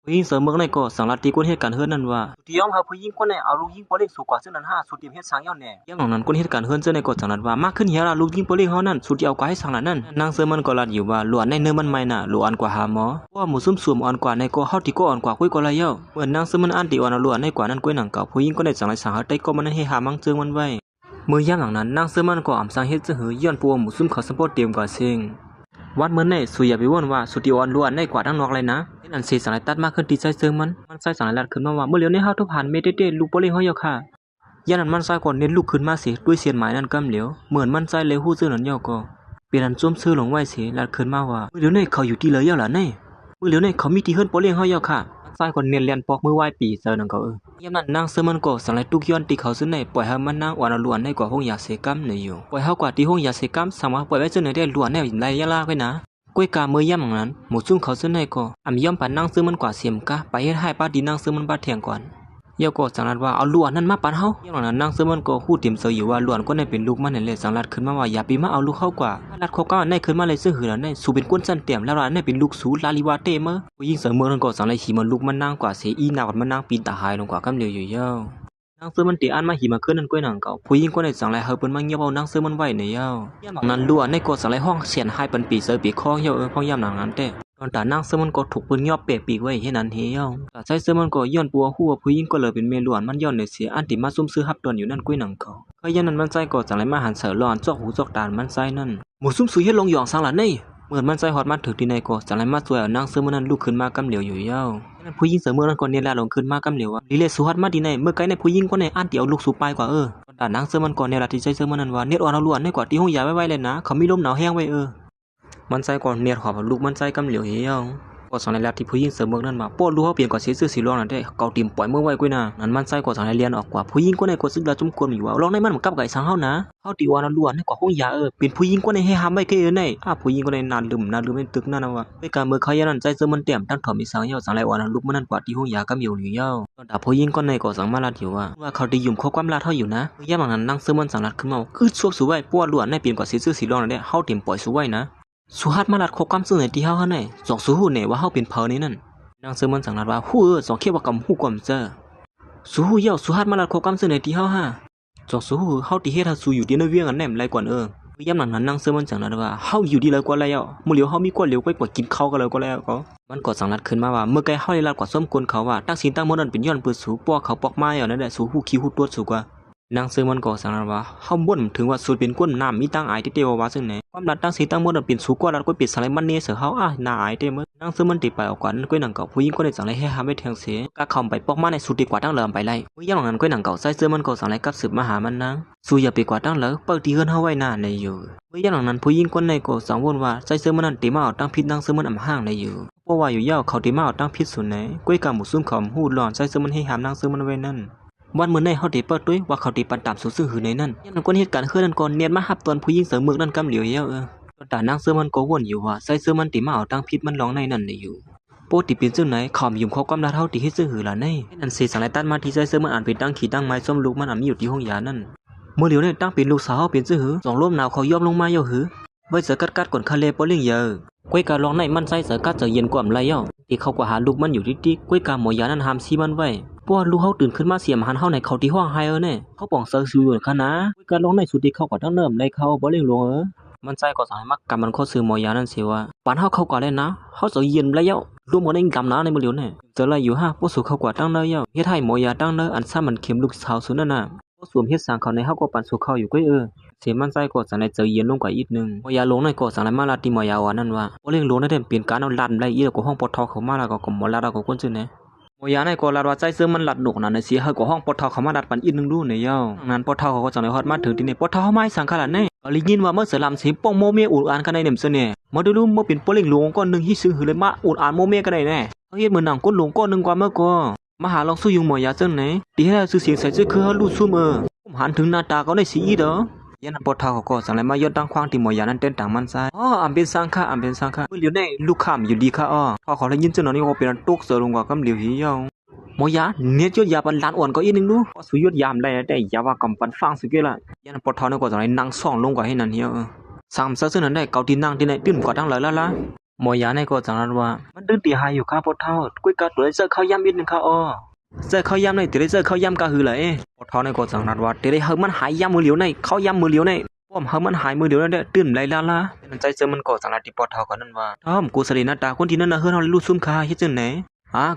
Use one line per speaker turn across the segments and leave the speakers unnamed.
ผู้หญิงเสริมเมืองในก็สังลัดตีก้นเหตุการณ์เฮือนนั่นว่าสุดที่ยอมหาผู้หญิงคนไหนเอาลูกยิงโปเล็กสูงกว่าซึ่งนั้น5สุดที่เฮ็ดสร้างย่อแน่ย่ำหลังนั้นก้นเหตุการณ์เฮือนเจ้าในก็สังลัดว่ามากขึ้นเฮียล่ะลูกยิงโปเล็กเฮานั่นสุดที่เอากว่าให้สร้างนั้นนางเสริมมันก็ลัดอยู่ว่าหลวนในเนื้อมันใหม่น่ะหลวนกว่าหาหมอว่าหมู่ซุ่มสวมอ่อนกว่าในก็เฮาที่ก็อ่อนกว่าคุยก็ละเย้าเหมือนนางเสริมมันอันที่อ่อนหลวนในกว่านั้นก้อยหนังเก่าผู้หญิงก็ได้สังลัดสังหาได้ก็มันให้หามังเจิงมันไว้มื้อย่ำหลังนั้นนางเสริมมันก็อำสังเฮ็ดจะหือย้อนปัวหมู่ซุ่มเขาสปอร์ตเตรียมกว่าเซิงวัดเมื่อในสุยอย่าไปว่นว่าสุดที่อ่อนล้วนในกว่าทั้งนอกเลยนะอันเสียสังไรตัดมากขึ้นที่ใจเซิงมันใส่สังไรลัดขึ้นมาว่าเมื่อเลี้ยวในห้าทุกผ่านเมเต้ลูกโปเล่ห้อยค่ะยันนั้นมันใส่ก่อนเน้นลูกขึ้นมาเสียด้วยเสียนหมายนั่นกำเหลียวเหมือนมันใส่เลยหู้ซื่อนั่นย่อก็เปลี่ยนอันจุ่มซื่อลงไว้เสียลัดขึ้นมาว่าเมื่อเลี้ยวในเขาอยู่ที่เลยย่อหล่ะในเมื่อเลี้ยวในเขามีที่เฮิรนโปเล่ห้อยค่ะใส่ก่อนเน้นเลียนปอกมือไหวปีเจอนั่นก็ยามนั้นนางเสมันก็สังไรทุกย้อนตีเขาซื่อในปล่อยให้มันนางอ่อนล้วนในกว่าห้องยาเสกำในอยู่ปล่อยเฮากว่าที่ห้องยาเสกำสามารถปล่อยไว้ซื่อในได้ล้วนในไรยะลาไว้นะก้วยกาเมื่อย่ำนั้นหมู่ซุ่มเขาซื้อในก็ย่อมปันนั่งซื้อมันกว่าเสียมกะไปเฮ็ดให้ป้าดีนั่งซื้อมันป้าเถียงก่อนเยาก็สังรัดว่าเอาล้วนนั้นมาปันเฮาย่ำนั้นนั่งซื้อมันก็ฮู้เตรียมเสยอยู่ว่าล้วนก็ได้เป็นลูกมันนั่นแหละสังรัดขึ้นมาว่าอย่าปีมาเอาลูกเข้ากว่ารัดเขาก็ได้ขึ้นมาเลยซื้อหือแล้วได้สู่เป็นก้นสั่นเตี่ยมแล้วได้เป็นลูกสูลาลิวาเตเมอผู้หญิงเสมอนั้นก็สังไรขี่มันลูกมันนั่งกว่าเสียอีนาวมันนั่งปีนตาหายลงกว่ากำเหลียวอยู่เย้านางซื้อมันตีอันมาหิมาขึ้นนั่นก้อยหนังเก่าผู้หญิงก็ได้สังไรเฮาเปิ้นมาเงียบเอานางซื้อมันไว้ในเย้าย่ำนั้นล้วนในก็สังไรห้องเสียนให้เป็นปีเสยปีคอเย้าห้องย่ำหนังนั้นแต่ตอนตานางเสมันก็ถูกปืนย่อเปะปีกไว้ให้นั้นเฮียวแต่ใช้เสมันก็ย้อนปัวหัวผู้หญิงก็เลยเป็นเมลวนมันย้อนในเสียอันที่มาซุ่มซื้อฮับตอนอยู่นั่นกุ้ยหนังเขาก็ยันนั้นมันใจก็จังไรมาหันเสือร้อนจอกหูจอกตามันใจนั่นหมู่ซุ่มซุยเฮ็ดลงหยองสังหลันนี่เหมือนมันใจฮอดมาถึงที่ในก็จังไรมาช่วยเอานางเสมันนั้นลุกขึ้นมากำเหลียวอยู่เย้าผู้หญิงเสมอนั้นก็เนี่ยแหละลงขึ้นมากำเหลียวว่าลีเลสุฮัดมาที่ในเมื่อไกลในผู้หญิงก็ในอันที่เอาลูกสู่ปลายกว่าแต่นางเสมันก็เนี่ยละที่ใจเสมันนั้นว่าเน็ตอ่อนเอาล้วนในกว่าที่ห้องยาไว้เลยนะเขามีลมหนาวแห้งไว้มันใจก่อนเนียดหอบลูกมันใจกำเหลียวเฮียวก็สอนในแลบที่ผู้หญิงเสริมเมืองนั่นมาป้อนรู้เขาเปลี่ยนกว่าเสียชื่อสีรองนั่นได้เกาติมปล่อยเมื่อไว้กุ้ยนะนั่นมันใจก็สอนในเรียนออกกว่าผู้หญิงก็ในกว่าซึ่งเราจุ่มกวนอยู่ว่าลองในมันเหมือนกับไก่สังเฮานะเฮาตีวานะล้วนให้กว่าห้องยาเป็นผู้หญิงก็ในให้ห้ามไว้แค่ในผู้หญิงก็ในนานลืมในตึกนั่นนะว่าด้วยการเมื่อเขายันนั่นใจเสริมมันเต็มตั้งถอมีสังเหี่ยวสังไรวานะลูกมันนั่นกว่าที่ห้องยากำอยู่เย้าตอนด่าผู้หญิงก็ในก็สังมาลาดอยู่ว่าเขาได้ยุ่มข้อความลาดเท่าอยู่นะย่าบางนั้นนั่งเสริมมันสังลัดขึ้นมาคือช่วงสู้ไว้ป้อนล้วนในเปลี่ยนกว่าเสียชื่อสีรองนั่นได้เฮาเต็มปล่อยสู้ไว้นะสุฮัดมาลัดคบกำซึ่งในที่เฮาไหนสองสู้หูเนี่ยว่าเฮาเป็นเพอนี้นั่นนางเสมันสังลัดว่าฮู้สองเขียวว่ากำฮู้กว่าเจอสู้หูเย่าสุฮัดมาลัดคบกำซึ่งในที่เฮาสองสู้หูเฮาที่เฮ็ดเฮาสู้อยู่ที่ในเวียงอันแหนมไรกว่าย่ำหลังนั้นนางเสมันสังลัดว่าเฮาอยู่ดีเลยกว่าแล้วมื้อเหลียวเฮามีกว่าเหลียวกว่ากินข้าวกันเลยกว่าแล้วก็มันก็สังลัดขึ้นมาว่าเมื่อไกลเฮาได้ลัดกว่าส้มกวนเขาว่าตั้งศีลตั้งมนนั้นเป็นย้อนปืนสูปอกเขาปอกไม้นั่นแหละสู้หูขี้หูตัวสูกว่านางเสมันก็สังว่าเฮาบ่นถึงว่าสูตรเป็นก้นน้ำมีตั้งอายที่เตวว่าซึ่งไหนความรัดตั้งสีตั้งหมดเป็นสูกว่ารัดก็ปิดสไลมันเนเสือเฮาน่าอายเตมนางเสมันติไปออกก่อนก้อยหนังเก่าผู้หญิงก็ได้สังไรให้หาไม่เทียงเสียก็เข้าไปปอกมาในสูตรดีกว่าตั้งเลิมไปไล่ผู้หญิงหลังนั้นก้อยหนังเก่าใส่เสื้อมันก็สังไรกับสืบมาหามันนางสู้อย่าไปกว่าตั้งเลิเปิดที่เฮือนเฮาไว้หน้าในอยู่ผู้หญิงหลังนั้นผู้หญิงคนในก็สังวนว่าใส่เสื้อมันนั้นตีมาเอาตั้งพิษนางเสื้อมันอ่ำห่างในอยู่เพราะว่าอยู่ยาวเขาตีมาเอาตั้งพิษส่วนไหนก้อยกาหมูซุ่มเขาหูหลอนใส่เสื้อมันให้หามนางเสื้อมันไว้นั่นวันเมื่อในเขาได้เปิดด้วยว่าเขาได้ปันตามสู่ซื่อหือในนั่นยันคนเหตุการณ์เคลื่อนก่อนเนียนมาหับตอนผู้หญิงเสริมเมือกนั่นกำเหลียวเยอะแต่นางเสื้อมันก็วนอยู่ว่าใส่เสื้อมันตีมาเอาตั้งพิษมันร้องในนั่นได้อยู่โปติเป็นซึ่งไหนขอมยุ่มเขาความรักเท่าที่ให้ซื่อหือละในนั่นเสียสังไรตัดมาที่ใส่เสื้อมันอ่านเป็นตั้งขีตั้งไม้ส้มลูกมันอ่านมีอยู่ที่ห้องยานั่นเมื่อเหลียวในตั้งเป็นลูกสาวเป็นซื่อหือสองร่มหนาวเขาย่อมลงมาเยอะหือไว้เสือกัดก่อนคาเลโปลิงเยอะก้วยการ้องในมันใส่เสือกัดเสือเย็นกว่าไรเย่าที่เขากว่าหาลูกมันอยู่ที่ติ๊กก้วยการหมอยานั่นหามซีมันไว้พวกลูกเขาตื่นขึ้นมาเสียมหันเข้าในเขาที่ห้องไฮเนี่ยเขาป่องเซอร์ซิวอยู่ค่ะนะการร้องในสุดที่เขาก็ต้องเริ่มในเขาบ่เลี้ยงลงมันใจก็สายมักกำมันเขาซื้อหมอยานั่นเสียว่าปานเขาก่อนเลยนะเขาจะเย็นแล้วเย้ารวมกันในกำน้าในมือเหลียวเนี่ยเจออะไรอยู่พวกสู่เขากว่าตั้งเนยเย้าเฮ็ดให้หมอยาตั้งเนยอันซ้ำมันเข็มลูกสาวสุดนั่นน่ะพวกสวมเฮ็ดสางเขาในเขาก็ปั่นสู่เขาอยู่ก้อยเสียมันใจก็สันในเจอเย็นลงกว่าอีกนึงหมอยาลงในก็สันในมาลาติหมอยาวานั่นว่าบ่เลี้ยงลงในเต็มเปลี่ยนการเอาลัดไรอีกก็ห้องปอทอเขามาแล้วก็หมอลาดก็คนซื่อเนี่ยโมยาในก็ลาดว่าใจเสื้อมันหลัดหนกนั่นในเสียเฮาก็ห้องปอทอเขามาดัดปันอีกนึงดูในเย้านั้นปอทอเขาก็จังได๋ฮอดมาถึงที่นี่ปอทอเฮาไม่สังขารในก็ได้ยินว่าเมื่อเสือลำสิป้องโมเมอุดอ่านกันในเนมเสน่ห์มาดูเมื่อเป็นโปลิงหลวงก้อนนึงที่ซื้อหือเลยมาอุดอ่านโมเมกันได้แน่เฮาเฮ็ดเหมือนหนังก้นหลวงก้อนนึงกว่าเมื่อก็มาหาลองสู้ยุงหมอยาจังไหนที่ให้ซื้อเสียงใส่ซื่อคือเฮารู้ซุ่มผมหันถึงหน้าตาเขาได้สีอีเด้อยันปอทอเขาก็สังไรมายอดตั้งควางที่หมอยานั้นเต้นต่างมันซ้ายอำเป็นสังฆะอำเป็นสังฆะเมื่อเหลียวในลูกค้าอยู่ดีค่ะพอเขาได้ยินจังนั้นนี่ก็เป็นตุกเสือลงกว่ากำเหลียวหิเยาโมยาเนี่ยยอดยาปันล้านอ่อนก็อีกนึงดูสุยอดยามได้แต่ยาว่ากำปันฟังสุเกละยันปอทอเนี่ยก็จังไรนั่งซ่องลงกว่าให้นั่นเฮียสามเสือนั้นได้เกาตีนั่งที่ไหนตื่นกว่าตั้งเลยละ หมอยาในก็จังนั้นว่ามันดึงตีหายอยู่ข้าพอเท่ากุ้ยกาตัวเจอเข้าย่ำอีกนึงค่ะอ้อเจอเข้าย่ำในตีเจอเข้าย่ำกะหือเลยพอเท่าในก็จังนั้นว่าตีเฮมันหายย่ำมือเหลียวในเข้าย่ำมือเหลียวในป้อมเฮมันหายมือเหลียวนั่นเด้อตื่นไรล่ะนั่นใจเจอมันก็จังนั้นที่พอเท่ากันนั่นว่าทอมกูสลีนาตาคนที่นั่นน่ะเฮือนเฮารู้ซุ่มคาเฮ็ดจังไหน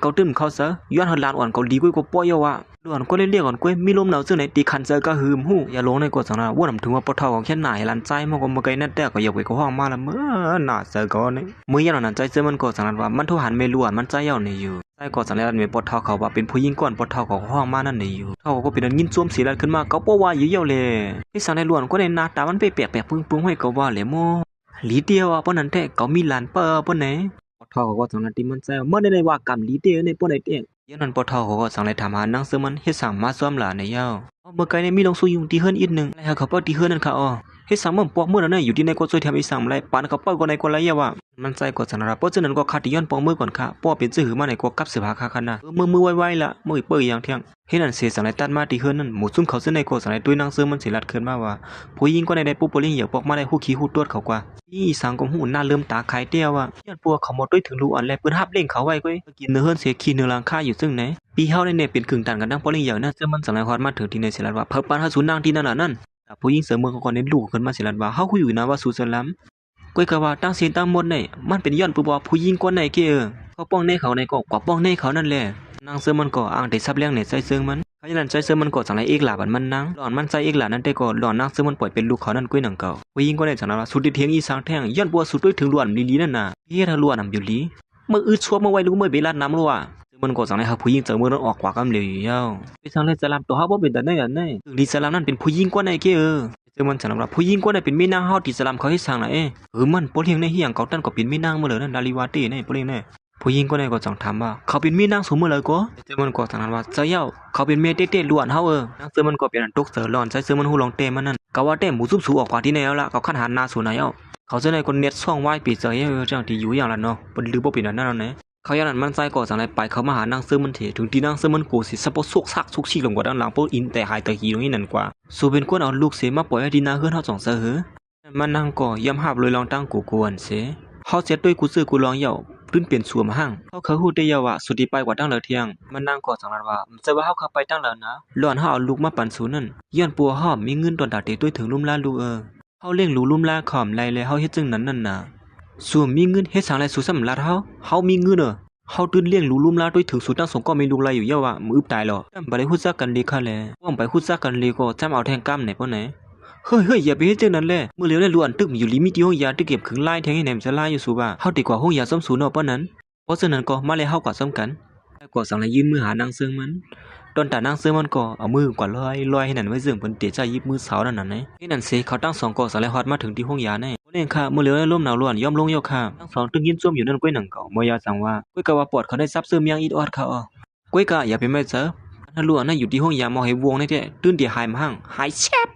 เขาตื่นเขาเสือย้อนเฮาลานอ่อนเขาดีกุ้ยก็ป้อยว่ะล้วนก็เรียกก่อนกุ้ยมีลมหนาวจังไหนตีคันเจอก็หืมหูอย่าลงในก็จังนั้นว่านำถึงว่าพอเท่าของแค่หน่ายลันใจมันก็บ่ไกลนั่นแต่ก็อย่าไปก็ห้องมาละเมื่อน่าเจอก็นี่มื้อยามนั้นใจเจอมันก็จังนั้นว่ามันโทรหันเมล้วนมันใจเย้านี่อยู่ใจก็จังนั้นเมปอเท่าเขาว่าเป็นผู้หญิงก่อนปอเท่าของห้องมานั่นนี่อยู่เท่าก็เป็นยินซ่วมสีลัดขึ้นมาเขาบ่ว่าอยู่เย้าเลยที่สังในล้วนก็ได้หน้าตามันไปแปลกๆปึ้งๆให้ก็ว่าเลยโมหลีเดียวอ่ะปนนั้นแท้เขามีหลานเป้อปนไหนปอเท่าก็จังนั้นที่มันใจเมื่อได้ว่ากรรมหลีเดียวในปนไหนเด้ยันนั้นปอเท่าก็จังได๋ถามหานังซึ่งมันเฮ็ดสั่งมาซ่อมหลานในเย้าเมื่อไกลนี่มีลงสู้ยุงที่เฮือนอีกนึงแล้วเขาเป้าที่เฮือนนั่นค่ะอ้อเฮ็ดสั่งมันปอกมื้อนั้นอยู่ที่ในก็ช่วยทำอีสั่งไรปานเขาเป้าก็ในก็ไรว่ามันใจก็จังนั้นเพราะฉะนั้นก็คัดย้อนปอกมือก่อนค่ะป้อเป็นซื่อมาในก็กับเสื้อผ้าค่ะคั่นน่ะมือไวๆล่ะมือเปื้อยอย่างเที่ยงเฮ็ดนั่นเสียสั่งไรตัดมาที่เฮือนนั่นหมู่ซุ่มเขาซึ่งในก็สั่งไรด้วยนังซึ่งมันสิลัดขึ้นมาว่าผู้หญิงก็ในปุ๊บบ่ลิงอย่าปอกมาได้ฮู้ขี้ฮู้ตรวจเขากว่าอีสังก็หูหน้าเริ่มตาคายเตี้ยวอ่ะย้อนปัวเขาหมดด้วยถึงรู้อันแลเปิ้นฮับเล่งเขาไว้ก้อยกินเนื้อเฮือนเสียขี้เนื้อลังค่าอยู่ซึ่งไหนปีเฮาในเนี่ยเป็นกึ่งตันกันดังปอลิงอย่างนั้นซึ่งมันสังไรฮอดมาถึงที่ในศิลัดว่าเพิ่นปานเฮาสูนางที่นั่นล่ะนั่นผู้หญิงเสมอเขาก็เน้นลูกขึ้นมาศิลัดว่าเฮาคุยอยู่นะว่าสู่สลัมก้อยก็ว่าตั้งเสียงตั้งหมดนี่มันเป็นย้อนปัวผู้หญิงคนไหนเก้เขาป้องในเขาในก็กว่าป้องในเขานั่นแหละนางเสือมันก็อ้างได้ซับเลี้ยงในใจเซิงมันเพราะฉะนั้นใจเสือมันก็จังไรเอกหลาบันมันนางหลอนมันใจเอกหลานั่นแต่ก็หลอนนางเสือมันปล่อยเป็นลูกเขานั่นกุ้ยหนังเก่าผู้หญิงก็ได้จังนั้นว่าสุดที่เทียงอีสางแท่งย้อนปัวสุดด้วยถึงหลวนลีนั่นน่ะเฮ็ดให้หลวนนำอยู่ลีเมื่อชัวเมื่อไว้รู้เมื่อเวลาน้ำรัวมันก็จังไรครับผู้หญิงเจอมือนั้นออกกว่ากำเหลวอยู่ยาวไปทางเลยสลัมตัวเฮาบ่เป็นแต่ไหนอันไหนถึงดีสลัมนั่นเป็นผู้หญิงกว่าไหนเก้เจอมันสำหรับผู้หญิงกว่าไหนเป็นแม่นางเฮาที่สลัมเขาให้สร้างน่ะมันบ่เลี้ยงในเฮียงเขาตั้นก็เป็นแม่นางมื้อเลยนั่นดาลิวาตีนี่บ่เลี้ยงแน่ผู้หญิงคนไหนก็จังถามว่าเขาเป็นแม่นางสมมื้อเลยก็เจอมันก็จังนั้นว่าเจ้าเย้าเขาเป็นแม่เต้ๆล้วนเฮานางเสือมันก็เป็นอันตกเสือร้อนใส่เสือมันฮู้ลองเต้มันนั่นก็ว่าเต้หมูซุบสูออกกว่าที่แนวละเขาคันหาหน้าสู่ไหนเอาเขาจะในคนเน็ตช่องไว้ปีเจอจังที่อยู่อย่างละเนาะบ่ลือบ่เป็นอันนั้นนะเขาอย่างนั้นมันใจก็จังไรไปเขามาหานางเสือมันเถถึงที่นางเสือมันกูสิสะปสุกซักสุกชีลงกว่าด้านหลังพวกอินแต่หายตะกี้ตรงนี้นั่นกว่าสู่เป็นคนเอาลูกเสมาปล่อยให้ดีนาเฮือนเฮาจ่องเสือหือมันนางก็ย่ำหาบเลยลองตั้งกูกวนเสเฮาเจ็ดด้วยกูซื้อกูลองเหย่าพื้นเปลี่ยนสวมห้างเขาฮู้ได้ยาว่าสุดที่ไปกว่าตั้งเหลือเที่ยงมันนางก็จังนั้นว่าจะว่าเฮาเข้าไปตั้งแล้วนะหล่อนเฮาเอาลูกมาปั่นสูนั่นย้อนปัวเฮามีเงินตอนดาเตด้วยถึงลุ่มลาลูเฮาเลี้ยงลูลุ่มลาขอมไล่เลยเฮาเฮ็ดจังนั้นนั่นน่ะส่วนมีเงินเฮ็ดสังไรสู่สำลัดเฮามีเงินเฮาตื่นเลี้ยงลูลุ่มลาด้วยถึงสุดตั้งสงก็มีลูกลายอยู่ยาว่ามือตายหรอบ่ได้ฮู้จักกันดีค่ะแลว่างไปฮู้จักกันเลยก็จำเอาแทงกำไหนปอไหนเฮ้ยอย่าไปเฮ็ดจังนั้นแหละมื้อเหลียวได้ล้วนตึกอยู่ลิมิตที่ห้องยาที่เก็บขึงลายแทงให้แหนมจะลายอยู่สูบ่าเฮาดีกว่าห้องยาซ้ำสูเนาะปานนั้นเพราะฉะนั้นก็มาเลยเฮาก็ซ้ำกันแล้วก็สั่งเลยยื่นมือหานางเซิงมันตอนตานางเซิงมันก็เอามือกว่าลอยให้นั่นไว้เซิงเพิ่นเตะใจยิบมือสาวนั่นน่ะนี่นั่นสิเขาตั้ง2ก็สั่งเลยฮอดมาถึงที่ห้องยาแน่บ่เล่นค่ะมื้อเหลียวได้ลมหนาวล้วนย่อมลงยกค่ะทั้ง2ตึงยินซ่วมอยู่นั่นก้อยหนังเก่าบ่ยาจังว่าก้อยก็ว่าปวดเขาได้ซับซึมยังอีดออดค่ะก้อยก็อย่าไปไม่เจอถ้าล้วนน่ะอยู่ที่ห้องยาหมอให้วงนี่แท้ตื่นเดี๋ยวหายมาหั่งหายแชบ